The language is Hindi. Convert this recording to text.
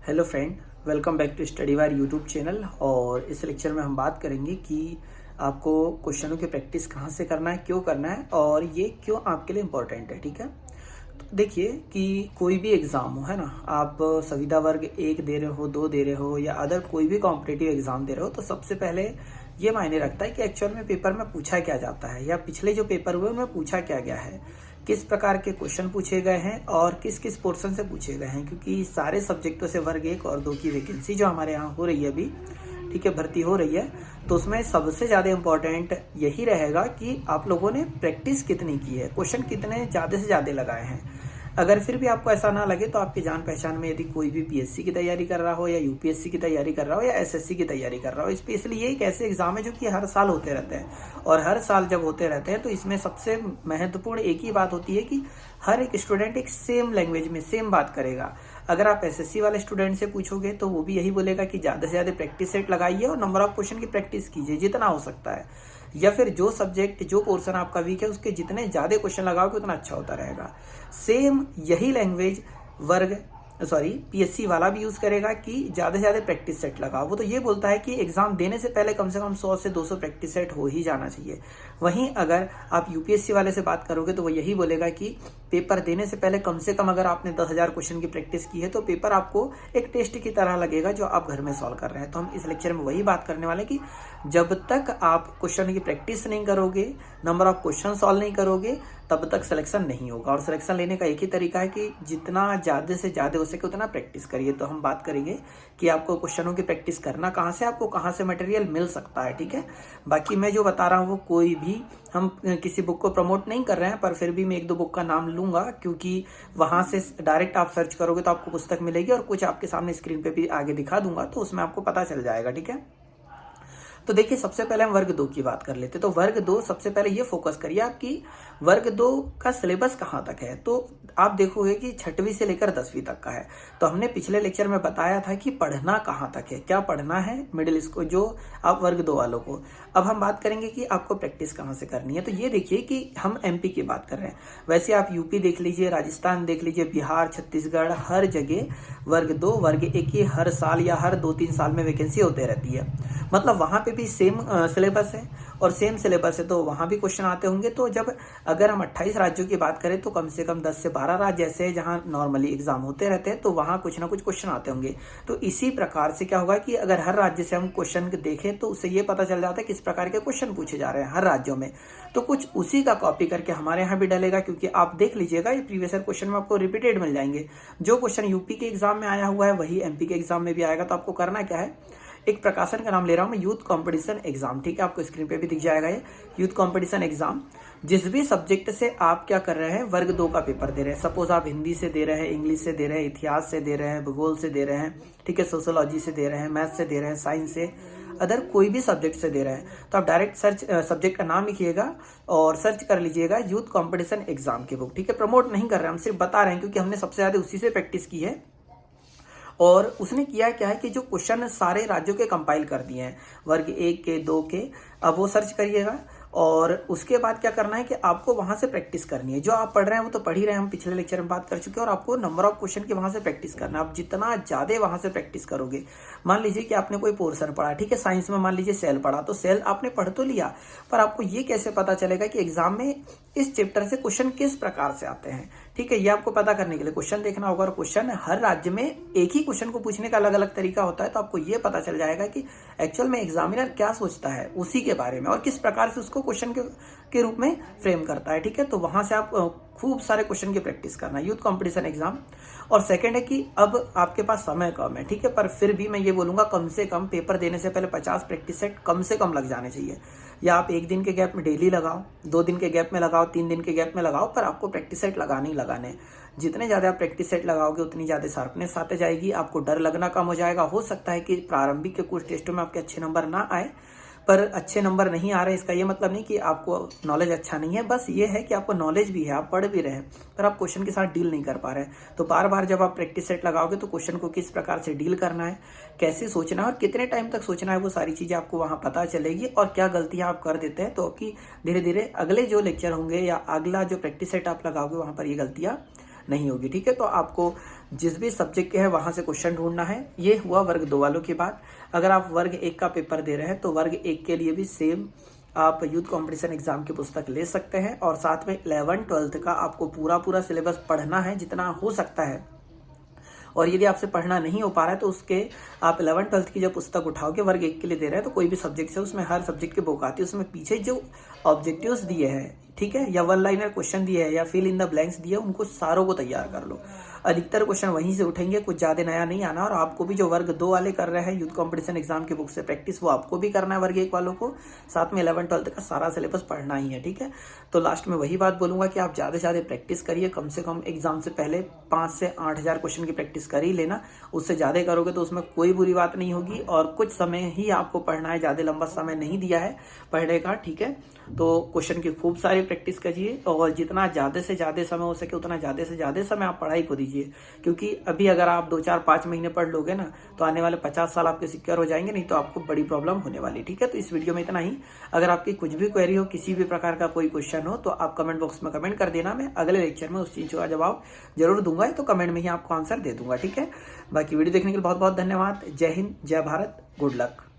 Hello friend, welcome back to study wire YouTube channel. और इस लेक्चर में हम बात करेंगे कि आपको क्वेश्चनों की प्रैक्टिस कहाँ से करना है, क्यों करना है और ये क्यों आपके लिए इम्पोर्टेंट है। ठीक है, तो देखिए कि कोई भी एग्ज़ाम हो, है ना, आप संविदा वर्ग 1 दे रहे हो, 2 दे रहे हो या अदर कोई भी कॉम्पिटिटिव एग्ज़ाम दे रहे हो, तो सबसे पहले ये मायने रखता है कि एक्चुअल में पेपर में पूछा क्या जाता है या पिछले जो पेपर हुए उनमें पूछा क्या गया है, किस प्रकार के क्वेश्चन पूछे गए हैं और किस किस पोर्शन से पूछे गए हैं। क्योंकि सारे सब्जेक्टों से वर्ग 1 और 2 की वैकेंसी जो हमारे यहाँ हो रही है अभी, ठीक है, भर्ती हो रही है, तो उसमें सबसे ज़्यादा इम्पोर्टेंट यही रहेगा कि आप लोगों ने प्रैक्टिस कितनी की है, क्वेश्चन कितने ज़्यादा से ज़्यादा लगाए हैं। अगर फिर भी आपको ऐसा ना लगे तो आपकी जान पहचान में यदि कोई भी पीएससी की तैयारी कर रहा हो या यूपीएससी की तैयारी कर रहा हो या एसएससी की तैयारी कर रहा हो, स्पेशली ये एक ऐसे एग्जाम है जो कि हर साल होते रहते हैं। और हर साल जब होते रहते हैं तो इसमें सबसे महत्वपूर्ण एक ही बात होती है कि हर एक स्टूडेंट एक सेम लैंग्वेज में सेम बात करेगा। अगर आप एसएससी वाले स्टूडेंट से पूछोगे तो वो भी यही बोलेगा कि ज़्यादा से ज़्यादा प्रैक्टिस सेट लगाइए और नंबर ऑफ क्वेश्चन की प्रैक्टिस कीजिए जितना हो सकता है। या फिर जो सब्जेक्ट जो पोर्शन आपका वीक है उसके जितने ज़्यादा क्वेश्चन लगाओगे उतना अच्छा होता रहेगा। सेम यही लैंग्वेज पीएससी वाला भी यूज करेगा कि ज्यादा से ज्यादा प्रैक्टिस सेट लगाओ। वो तो ये बोलता है कि एग्जाम देने से पहले कम से कम 100 से 200 प्रैक्टिस सेट हो ही जाना चाहिए। वहीं अगर आप यूपीएससी वाले से बात करोगे तो वो यही बोलेगा कि पेपर देने से कम अगर आपने 10,000 क्वेश्चन की प्रैक्टिस की है तो पेपर आपको एक टेस्ट की तरह लगेगा जो आप घर में सॉल्व कर रहे हैं। तो हम इस लेक्चर में वही बात करने वाले कि जब तक आप क्वेश्चन की प्रैक्टिस नहीं करोगे, नंबर ऑफ क्वेश्चन सॉल्व नहीं करोगे, तब तक सिलेक्शन नहीं होगा। और सिलेक्शन लेने का एक ही तरीका है कि जितना ज़्यादा से ज़्यादा हो सके उतना प्रैक्टिस करिए। तो हम बात करेंगे कि आपको क्वेश्चनों की प्रैक्टिस करना कहाँ से, आपको कहाँ से मटेरियल मिल सकता है। ठीक है, बाकी मैं जो बता रहा हूँ वो कोई भी हम किसी बुक को प्रमोट नहीं कर रहे हैं, पर फिर भी मैं 1-2 बुक का नाम लूंगा क्योंकि वहां से डायरेक्ट आप सर्च करोगे तो आपको पुस्तक मिलेगी और कुछ आपके सामने स्क्रीन पे भी आगे दिखा दूंगा, तो उसमें आपको पता चल जाएगा। ठीक है, तो देखिए सबसे पहले हम वर्ग 2 की बात कर लेते हैं। तो वर्ग 2 सबसे पहले ये फोकस करिए आपकी वर्ग 2 का सिलेबस कहाँ तक है। तो आप देखोगे कि 6वीं से लेकर 10वीं तक का है। तो हमने पिछले लेक्चर में बताया था कि पढ़ना कहाँ तक है, क्या पढ़ना है मिडिल स्कूल जो आप वर्ग 2 वालों को। अब हम बात करेंगे कि आपको प्रैक्टिस कहाँ से करनी है। तो ये देखिए कि हम एमपी की बात कर रहे हैं, वैसे आप यूपी देख लीजिए, राजस्थान देख लीजिए, बिहार, छत्तीसगढ़, हर जगह वर्ग 2 वर्ग 1 की हर साल या हर 2-3 साल में वैकेंसी होते रहती है। मतलब वहां पे भी सेम सिलेबस है और सेम सिलेबस है तो वहां भी क्वेश्चन आते होंगे। तो जब अगर हम 28 राज्यों की बात करें तो कम से कम 10 से 12 राज्य ऐसे हैं जहां नॉर्मली एग्जाम होते रहते हैं, तो वहां कुछ ना कुछ क्वेश्चन आते होंगे। तो इसी प्रकार से क्या होगा कि अगर हर राज्य से हम क्वेश्चन देखें तो उससे ये पता चल जाता है किस प्रकार के क्वेश्चन पूछे जा रहे हैं हर राज्यों में। तो कुछ उसी का कॉपी करके हमारे यहाँ भी डलेगा, क्योंकि आप देख लीजिएगा ये प्रीवियस ईयर क्वेश्चन में आपको रिपीटेड मिल जाएंगे। जो क्वेश्चन यूपी के एग्जाम में आया हुआ है वही एमपी के एग्जाम में भी आएगा। तो आपको करना क्या है, एक प्रकाशन का नाम ले रहा हूं मैं, यूथ कंपटीशन एग्जाम। ठीक है, आपको स्क्रीन पे भी दिख जाएगा ये यूथ कंपटीशन एग्जाम। जिस भी सब्जेक्ट से आप क्या कर रहे हैं, वर्ग 2 का पेपर दे रहे हैं, सपोज आप हिंदी से दे रहे हैं, इंग्लिश से दे रहे हैं, इतिहास से दे रहे हैं, भूगोल से दे रहे हैं, ठीक है, सोशियोलॉजी से दे रहे हैं, मैथ से दे रहे हैं, साइंस से, अदर कोई भी सब्जेक्ट से दे रहे हैं, तो आप डायरेक्ट सर्च सब्जेक्ट का नाम लिखिएगा और सर्च कर लीजिएगा यूथ कंपटीशन एग्जाम की बुक। ठीक है, प्रमोट नहीं कर रहे हैं, हम सिर्फ बता रहे हैं क्योंकि हमने सबसे ज्यादा उसी से प्रैक्टिस की है। और उसने किया क्या है कि जो क्वेश्चन सारे राज्यों के कंपाइल कर दिए हैं वर्ग 1 के 2 के, अब वो सर्च करिएगा और उसके बाद क्या करना है कि आपको वहां से प्रैक्टिस करनी है। जो आप पढ़ रहे हैं वो तो पढ़ ही रहे हैं, हम पिछले लेक्चर में बात कर चुके हैं, और आपको नंबर ऑफ क्वेश्चन की वहां से प्रैक्टिस करना है। आप जितना ज्यादा वहां से प्रैक्टिस करोगे, मान लीजिए कि आपने कोई पोर्शन पढ़ा, ठीक है, साइंस में मान लीजिए सेल पढ़ा, तो सेल आपने पढ़ तो लिया, पर आपको ये कैसे पता चलेगा कि एग्जाम में इस चैप्टर से क्वेश्चन किस प्रकार से आते हैं। ठीक है, ये आपको पता करने के लिए क्वेश्चन देखना होगा, और क्वेश्चन हर राज्य में एक ही क्वेश्चन को पूछने का अलग अलग तरीका होता है। तो आपको ये पता चल जाएगा कि एक्चुअल में एग्जामिनर क्या सोचता है उसी के बारे में और किस प्रकार से उसको क्वेश्चन के रूप में फ्रेम करता है। ठीक है, तो वहां से आप खूब सारे क्वेश्चन की प्रैक्टिस करना, यूथ कंपटीशन एग्जाम। और सेकंड है कि अब आपके पास समय कम है, ठीक है, पर फिर भी मैं ये बोलूंगा कम से कम पेपर देने से पहले 50 प्रैक्टिस सेट कम से कम लग जाने चाहिए। या आप 1 दिन के गैप में डेली लगाओ, 2 दिन के गैप में लगाओ, 3 दिन के गैप में लगाओ, पर आपको प्रैक्टिस सेट लगाने ही लगाने। जितने ज्यादा आप प्रैक्टिस सेट लगाओगे उतनी ज्यादा शार्पनेस आते जाएगी, आपको डर लगना कम हो जाएगा। हो सकता है कि प्रारंभिक के कुछ टेस्टों में आपके अच्छे नंबर ना आए, पर अच्छे नंबर नहीं आ रहे इसका ये मतलब नहीं कि आपको नॉलेज अच्छा नहीं है, बस ये है कि आपको नॉलेज भी है, आप पढ़ भी रहे हैं, पर आप क्वेश्चन के साथ डील नहीं कर पा रहे हैं। तो बार बार जब आप प्रैक्टिस सेट लगाओगे तो क्वेश्चन को किस प्रकार से डील करना है, कैसे सोचना है और कितने टाइम तक सोचना है, वो सारी चीजें आपको वहां पता चलेगी। और क्या गलतियां आप कर देते हैं तो कि धीरे धीरे अगले जो लेक्चर होंगे या अगला जो प्रैक्टिस सेट आप लगाओगे वहां पर ये गलतियां नहीं होगी। ठीक है, तो आपको जिस भी सब्जेक्ट के है वहाँ से क्वेश्चन ढूंढना है। ये हुआ वर्ग 2 वालों की बात। अगर आप वर्ग 1 का पेपर दे रहे हैं तो वर्ग 1 के लिए भी सेम आप यूथ कंपटीशन एग्जाम की पुस्तक ले सकते हैं, और साथ में 11-12 का आपको पूरा सिलेबस पढ़ना है जितना हो सकता है। और यदि आपसे पढ़ना नहीं हो पा रहा है तो उसके आप 11-12 की जब पुस्तक उठाओगे, वर्ग 1 के लिए दे रहे हैं तो कोई भी सब्जेक्ट है उसमें हर सब्जेक्ट की बुक आती है, उसमें पीछे जो ऑब्जेक्टिव्स दिए हैं, ठीक है, या 1 लाइनर क्वेश्चन दिए है या फिल इन द ब्लैंक्स दिए, उनको सारों को तैयार कर लो। अधिकतर क्वेश्चन वहीं से उठेंगे, कुछ ज्यादा नया नहीं आना। और आपको भी जो वर्ग 2 वाले कर रहे हैं यूथ कंपटीशन एग्जाम की बुक से प्रैक्टिस, वो आपको भी करना है वर्ग 1 वालों को। साथ में 11-12 का सारा सिलेबस पढ़ना ही है, ठीक है। तो लास्ट में वही बात बोलूंगा कि आप ज्यादा से ज्यादा प्रैक्टिस करिए, कम से कम एग्जाम से पहले 5 से 8,000 क्वेश्चन की प्रैक्टिस कर ही लेना। उससे ज्यादा करोगे तो उसमें कोई बुरी बात नहीं होगी, और कुछ समय ही आपको पढ़ना है, ज्यादा लंबा समय नहीं दिया है पढ़ने का, ठीक है। तो क्वेश्चन की खूब सारी प्रैक्टिस करिए, और जितना ज्यादा से ज्यादा समय हो सके उतना ज्यादा से ज्यादा समय आप पढ़ाई को दीजिए। क्योंकि अभी अगर आप 2-4-5 महीने पढ़ लोगे ना, तो आने वाले 50 साल आपके सिक्योर हो जाएंगे, नहीं तो आपको बड़ी प्रॉब्लम होने वाली, ठीक है। तो इस वीडियो में इतना ही। अगर आपकी कुछ भी क्वेरी हो, किसी भी प्रकार का कोई क्वेश्चन हो, तो आप कमेंट बॉक्स में कमेंट कर देना। मैं अगले लेक्चर में उस चीज का जवाब जरूर दूंगा, तो कमेंट में ही आपको आंसर दे दूंगा, ठीक है। बाकी वीडियो देखने के लिए बहुत बहुत धन्यवाद। जय हिंद, जय भारत, गुड लक।